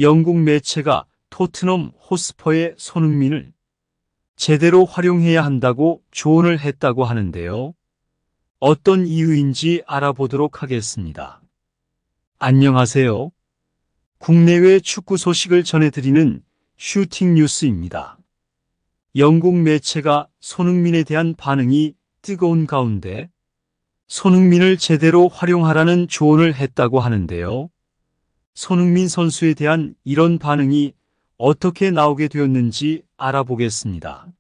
영국 매체가 토트넘 호스퍼의 손흥민을 제대로 활용해야 한다고 조언을 했다고 하는데요. 어떤 이유인지 알아보도록 하겠습니다. 안녕하세요. 국내외 축구 소식을 전해드리는 슈팅 뉴스입니다. 영국 매체가 손흥민에 대한 반응이 뜨거운 가운데 손흥민을 제대로 활용하라는 조언을 했다고 하는데요. 손흥민 선수에 대한 이런 반응이 어떻게 나오게 되었는지 알아보겠습니다.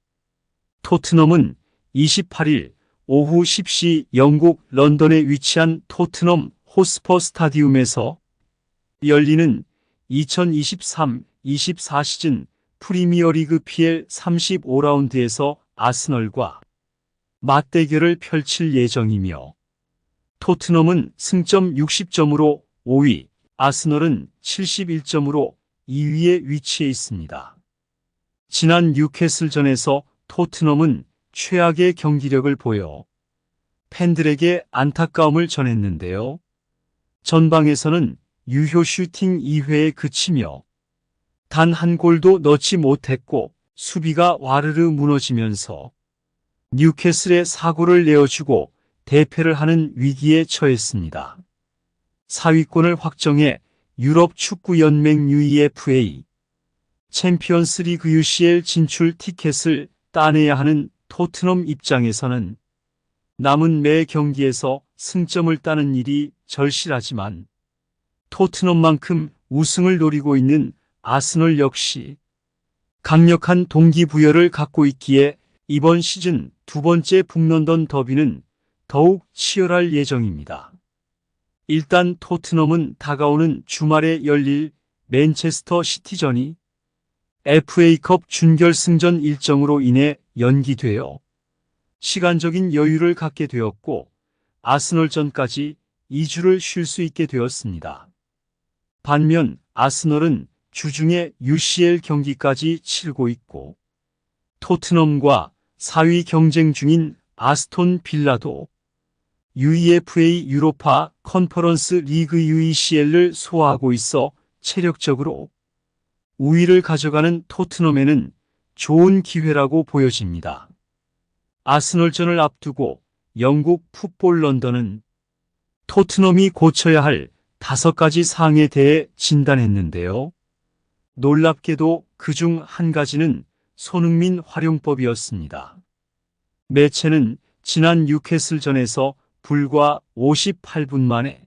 토트넘은 28일 오후 10시 영국 런던에 위치한 토트넘 호스퍼 스타디움에서 열리는 2023-24 시즌 프리미어리그 PL 35라운드에서 아스널과 맞대결을 펼칠 예정이며 토트넘은 승점 60점으로 5위, 아스널은 71점으로 2위에 위치해 있습니다. 지난 뉴캐슬전에서 토트넘은 최악의 경기력을 보여 팬들에게 안타까움을 전했는데요. 전방에서는 유효 슈팅 2회에 그치며 단 한 골도 넣지 못했고 수비가 와르르 무너지면서 뉴캐슬에 사고를 내어주고 대패를 하는 위기에 처했습니다. 4위권을 확정해 유럽 축구 연맹 UEFA 챔피언스 리그 UCL 진출 티켓을 따내야 하는 토트넘 입장에서는 남은 매 경기에서 승점을 따는 일이 절실하지만 토트넘만큼 우승을 노리고 있는 아스널 역시 강력한 동기부여를 갖고 있기에 이번 시즌 두 번째 북런던 더비는 더욱 치열할 예정입니다. 일단 토트넘은 다가오는 주말에 열릴 맨체스터 시티전이 FA컵 준결승전 일정으로 인해 연기되어 시간적인 여유를 갖게 되었고 아스널전까지 2주를 쉴 수 있게 되었습니다. 반면 아스널은 주중에 UCL 경기까지 치르고 있고 토트넘과 4위 경쟁 중인 아스톤 빌라도 UEFA 유로파 컨퍼런스 리그 UECL을 소화하고 있어 체력적으로 우위를 가져가는 토트넘에는 좋은 기회라고 보여집니다. 아스널전을 앞두고 영국 풋볼 런던은 토트넘이 고쳐야 할 5가지 사항에 대해 진단했는데요. 놀랍게도 그중 한 가지는 손흥민 활용법이었습니다. 매체는 지난 뉴캐슬전에서 불과 58분 만에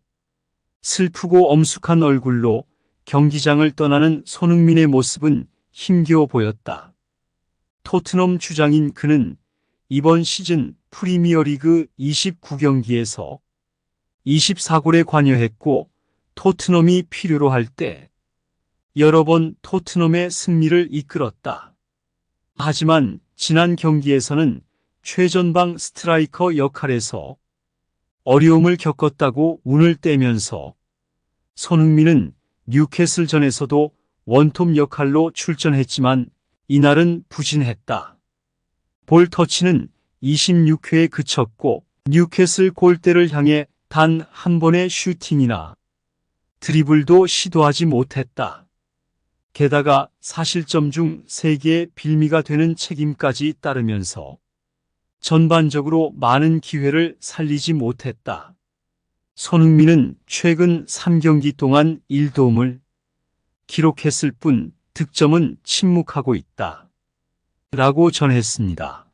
슬프고 엄숙한 얼굴로 경기장을 떠나는 손흥민의 모습은 힘겨워 보였다. 토트넘 주장인 그는 이번 시즌 프리미어리그 29경기에서 24골에 관여했고 토트넘이 필요로 할 때 여러 번 토트넘의 승리를 이끌었다. 하지만 지난 경기에서는 최전방 스트라이커 역할에서 어려움을 겪었다고 운을 떼면서 손흥민은 뉴캐슬전에서도 원톱 역할로 출전했지만 이날은 부진했다. 볼 터치는 26회에 그쳤고 뉴캐슬 골대를 향해 단 한 번의 슈팅이나 드리블도 시도하지 못했다. 게다가 사실점 중 3개의 빌미가 되는 책임까지 따르면서 전반적으로 많은 기회를 살리지 못했다. 손흥민은 최근 3경기 동안 1도움을 기록했을 뿐 득점은 침묵하고 있다. 라고 전했습니다.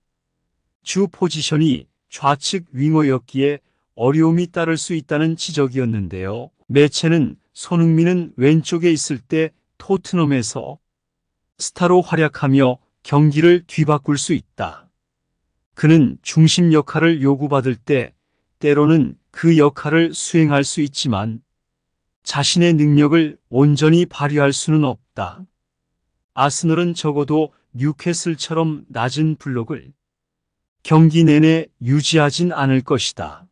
주 포지션이 좌측 윙어였기에 어려움이 따를 수 있다는 지적이었는데요. 매체는 손흥민은 왼쪽에 있을 때 토트넘에서 스타로 활약하며 경기를 뒤바꿀 수 있다. 그는 중심 역할을 요구받을 때 때로는 그 역할을 수행할 수 있지만 자신의 능력을 온전히 발휘할 수는 없다. 아스널은 적어도 뉴캐슬처럼 낮은 블록을 경기 내내 유지하진 않을 것이다.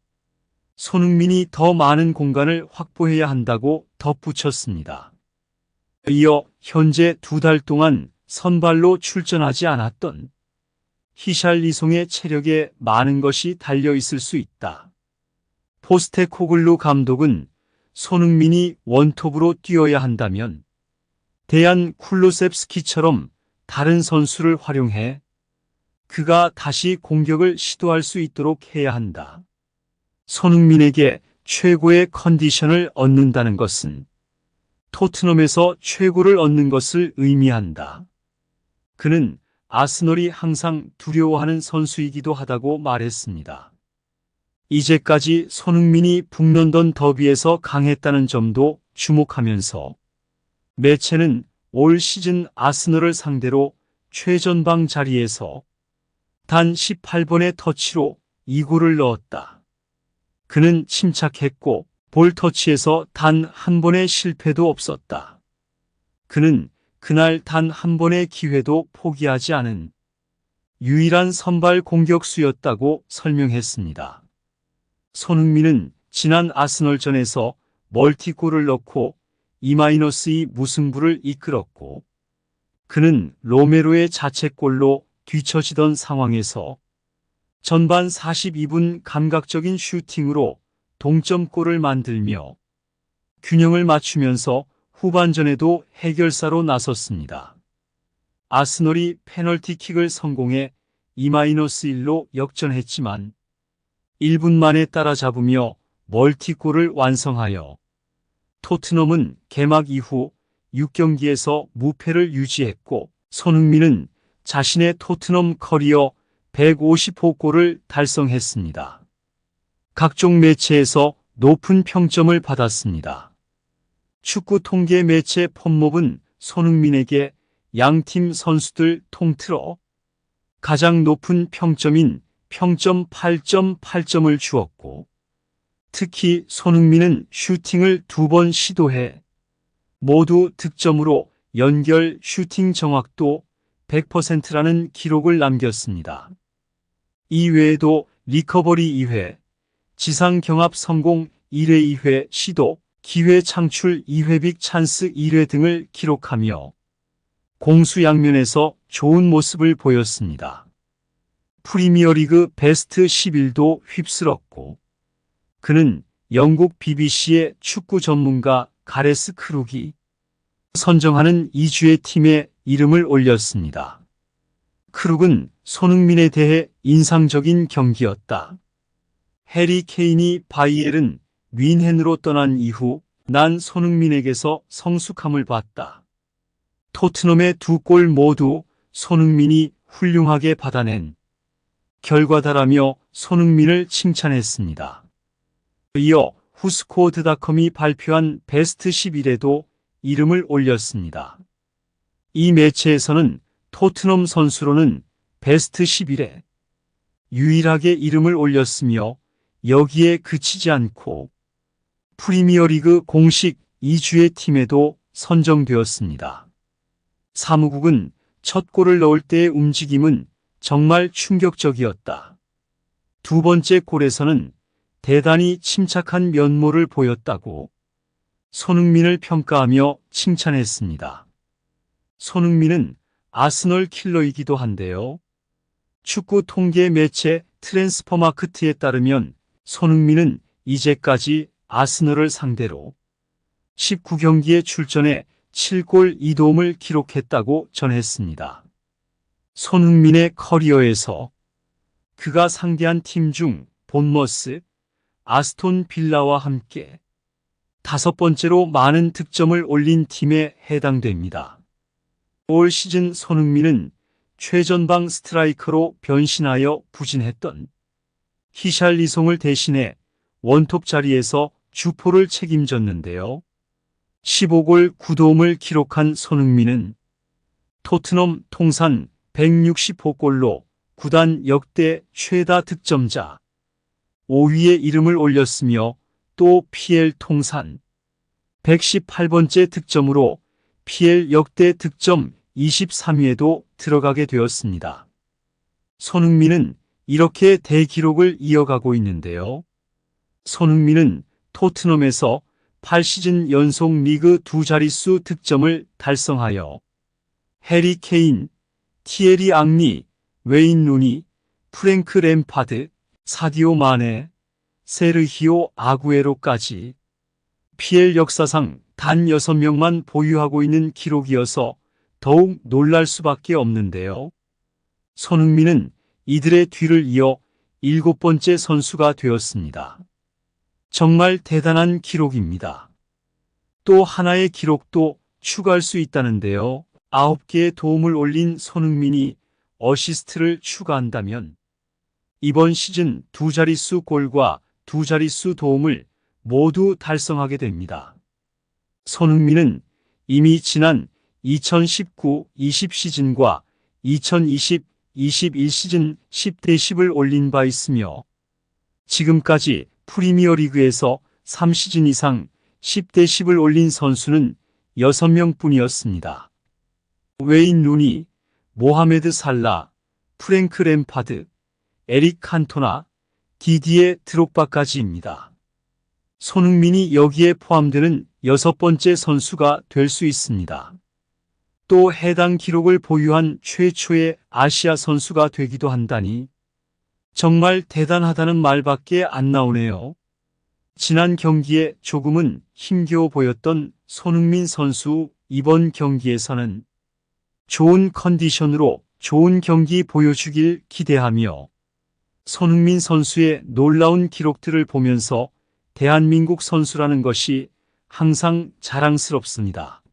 손흥민이 더 많은 공간을 확보해야 한다고 덧붙였습니다. 이어 현재 2달 동안 선발로 출전하지 않았던 히샬리송의 체력에 많은 것이 달려있을 수 있다. 포스테코글루 감독은 손흥민이 원톱으로 뛰어야 한다면 대안 쿨루셉스키처럼 다른 선수를 활용해 그가 다시 공격을 시도할 수 있도록 해야 한다. 손흥민에게 최고의 컨디션을 얻는다는 것은 토트넘에서 최고를 얻는 것을 의미한다. 그는 아스널이 항상 두려워하는 선수이기도 하다고 말했습니다. 이제까지 손흥민이 북런던 더비에서 강했다는 점도 주목하면서 매체는 올 시즌 아스널을 상대로 최전방 자리에서 단 18번의 터치로 2골을 넣었다. 그는 침착했고 볼 터치에서 단 한 번의 실패도 없었다. 그는 그날 단 한 번의 기회도 포기하지 않은 유일한 선발 공격수였다고 설명했습니다. 손흥민은 지난 아스널전에서 멀티골을 넣고 2-2 무승부를 이끌었고 그는 로메로의 자책골로 뒤처지던 상황에서 전반 42분 감각적인 슈팅으로 동점골을 만들며 균형을 맞추면서 후반전에도 해결사로 나섰습니다. 아스널이 페널티킥을 성공해 2-1로 역전했지만 1분 만에 따라잡으며 멀티골을 완성하여 토트넘은 개막 이후 6경기에서 무패를 유지했고 손흥민은 자신의 토트넘 커리어 150호 골을 달성했습니다. 각종 매체에서 높은 평점을 받았습니다. 축구 통계 매체 폼몹은 손흥민에게 양팀 선수들 통틀어 가장 높은 평점인 평점 8.8점을 주었고 특히 손흥민은 슈팅을 2번 시도해 모두 득점으로 연결 슈팅 정확도 100%라는 기록을 남겼습니다. 이외에도 리커버리 2회, 지상 경합 성공 1회 2회 시도, 기회 창출 2회 빅 찬스 1회 등을 기록하며 공수 양면에서 좋은 모습을 보였습니다. 프리미어리그 베스트 11도 휩쓸었고 그는 영국 BBC의 축구 전문가 가레스 크룩이 선정하는 2주의 팀에 이름을 올렸습니다. 크룩은 손흥민에 대해 인상적인 경기였다. 해리 케인이 바이에른 뮌헨으로 떠난 이후 난 손흥민에게서 성숙함을 봤다. 토트넘의 2골 모두 손흥민이 훌륭하게 받아낸 결과다라며 손흥민을 칭찬했습니다. 이어 후스코어드닷컴이 발표한 베스트 11에도 이름을 올렸습니다. 이 매체에서는 토트넘 선수로는 베스트 11에 유일하게 이름을 올렸으며 여기에 그치지 않고 프리미어리그 공식 2주의 팀에도 선정되었습니다. 사무국은 첫 골을 넣을 때의 움직임은 정말 충격적이었다. 두 번째 골에서는 대단히 침착한 면모를 보였다고 손흥민을 평가하며 칭찬했습니다. 손흥민은 아스널 킬러이기도 한데요. 축구 통계 매체 트랜스퍼마크트에 따르면 손흥민은 이제까지 아스널을 상대로 19경기에 출전해 7골 2도움을 기록했다고 전했습니다. 손흥민의 커리어에서 그가 상대한 팀 중 본머스, 아스톤 빌라와 함께 5번째로 많은 득점을 올린 팀에 해당됩니다. 올 시즌 손흥민은 최전방 스트라이커로 변신하여 부진했던 히샬리송을 대신해 원톱 자리에서 주포를 책임졌는데요. 15골 9도움을 기록한 손흥민은 토트넘 통산 160호골로 구단 역대 최다 득점자 5위에 이름을 올렸으며 또 PL 통산 118번째 득점으로 PL 역대 득점 23위에도 들어가게 되었습니다. 손흥민은 이렇게 대기록을 이어가고 있는데요. 손흥민은 토트넘에서 8시즌 연속 리그 2자릿수 득점을 달성하여 해리 케인, 티에리 앙리, 웨인 루니, 프랭크 램파드, 사디오 마네, 세르히오 아구에로까지 PL 역사상 단 6명만 보유하고 있는 기록이어서 더욱 놀랄 수밖에 없는데요. 손흥민은 이들의 뒤를 이어 7번째 선수가 되었습니다. 정말 대단한 기록입니다. 또 하나의 기록도 추가할 수 있다는데요. 9개의 도움을 올린 손흥민이 어시스트를 추가한다면 이번 시즌 2자릿수 골과 2자릿수 도움을 모두 달성하게 됩니다. 손흥민은 이미 지난 2019-20 시즌과 2020-21 시즌 10대 10을 올린 바 있으며 지금까지 프리미어리그에서 3시즌 이상 10대 10을 올린 선수는 6명 뿐이었습니다. 웨인 루니, 모하메드 살라, 프랭크 램파드, 에릭 칸토나, 디디에 드록바까지입니다. 손흥민이 여기에 포함되는 6번째 선수가 될 수 있습니다. 또 해당 기록을 보유한 최초의 아시아 선수가 되기도 한다니 정말 대단하다는 말밖에 안 나오네요. 지난 경기에 조금은 힘겨워 보였던 손흥민 선수, 이번 경기에서는 좋은 컨디션으로 좋은 경기 보여주길 기대하며 손흥민 선수의 놀라운 기록들을 보면서 대한민국 선수라는 것이 항상 자랑스럽습니다.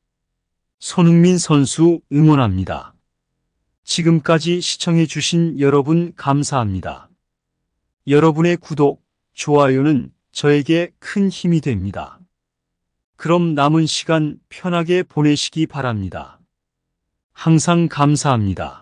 손흥민 선수 응원합니다. 지금까지 시청해주신 여러분 감사합니다. 여러분의 구독, 좋아요는 저에게 큰 힘이 됩니다. 그럼 남은 시간 편하게 보내시기 바랍니다. 항상 감사합니다.